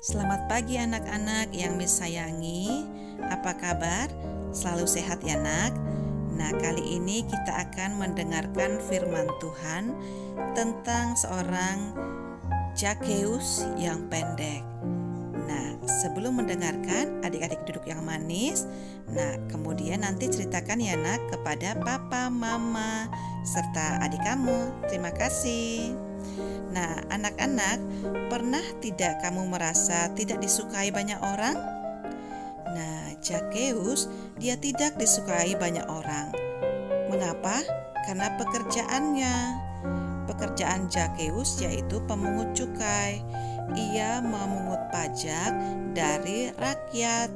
Selamat pagi anak-anak yang disayangi. Apa kabar? Selalu sehat ya nak? Nah, kali ini kita akan mendengarkan firman Tuhan tentang seorang Zakheus yang pendek. Nah, sebelum mendengarkan, adik-adik duduk yang manis. Nah, kemudian nanti ceritakan ya nak kepada papa, mama, serta adik kamu. Terima kasih. Nah, anak-anak, pernah tidak kamu merasa tidak disukai banyak orang? Nah, Zakheus dia tidak disukai banyak orang. Mengapa? Karena pekerjaannya. Pekerjaan Zakheus yaitu pemungut cukai. Ia memungut pajak dari rakyat.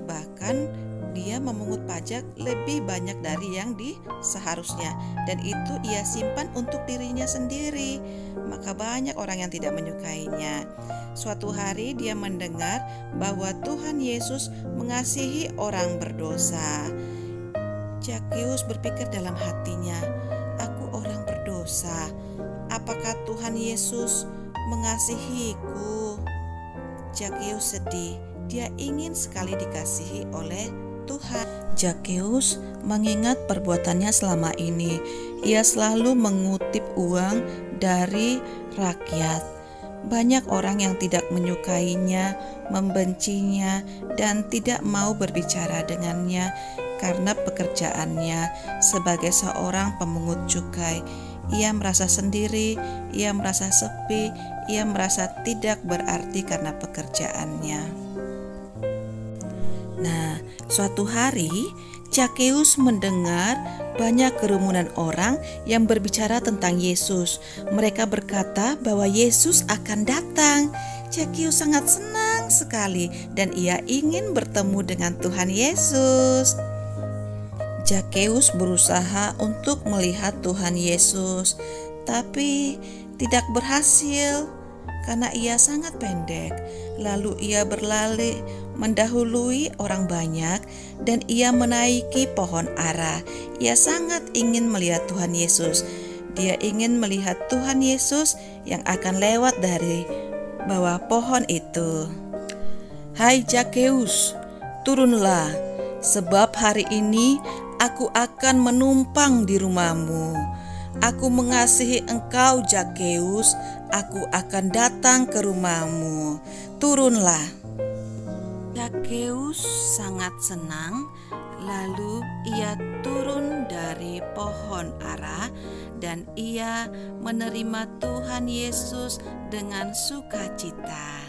Bahkan dia memungut pajak lebih banyak dari yang seharusnya, dan itu ia simpan untuk dirinya sendiri. Maka banyak orang yang tidak menyukainya. Suatu hari dia mendengar bahwa Tuhan Yesus mengasihi orang berdosa. Zakheus berpikir dalam hatinya, "Aku orang berdosa. Apakah Tuhan Yesus mengasihiku?" Zakheus sedih. Dia ingin sekali dikasihi oleh Tuhan. Zakheus mengingat perbuatannya selama ini. Ia selalu mengutip uang dari rakyat. Banyak orang yang tidak menyukainya, membencinya, dan tidak mau berbicara dengannya karena pekerjaannya sebagai seorang pemungut cukai. Ia merasa sendiri, ia merasa sepi, ia merasa tidak berarti karena pekerjaannya. Nah, suatu hari Zakheus mendengar banyak kerumunan orang yang berbicara tentang Yesus. Mereka berkata bahwa Yesus akan datang. Zakheus sangat senang sekali dan ia ingin bertemu dengan Tuhan Yesus. Zakheus berusaha untuk melihat Tuhan Yesus, tapi tidak berhasil karena ia sangat pendek. Lalu ia berlari mendahului orang banyak dan ia menaiki pohon ara. Ia sangat ingin melihat Tuhan Yesus. Dia ingin melihat Tuhan Yesus yang akan lewat dari bawah pohon itu. "Hai Zakheus, turunlah, sebab hari ini aku akan menumpang di rumahmu. Aku mengasihi engkau Zakheus, aku akan datang ke rumahmu. Turunlah." Zakheus sangat senang, lalu ia turun dari pohon ara dan ia menerima Tuhan Yesus dengan sukacita.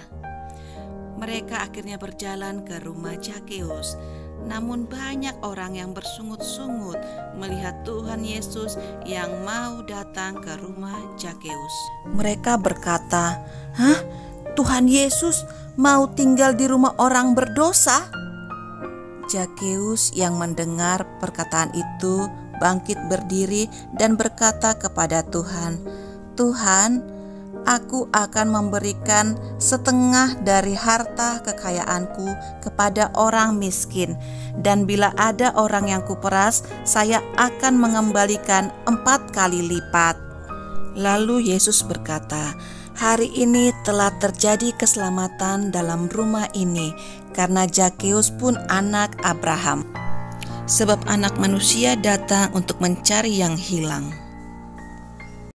Mereka akhirnya berjalan ke rumah Zakheus. Namun banyak orang yang bersungut-sungut melihat Tuhan Yesus yang mau datang ke rumah Zakheus. Mereka berkata, "Hah? Tuhan Yesus mau tinggal di rumah orang berdosa?" Zakheus yang mendengar perkataan itu bangkit berdiri dan berkata kepada Tuhan, "Tuhan, aku akan memberikan setengah dari harta kekayaanku kepada orang miskin, dan bila ada orang yang kuperas, saya akan mengembalikan 4 kali lipat." Lalu Yesus berkata, "Hari ini telah terjadi keselamatan dalam rumah ini, karena Zakheus pun anak Abraham. Sebab Anak Manusia datang untuk mencari yang hilang."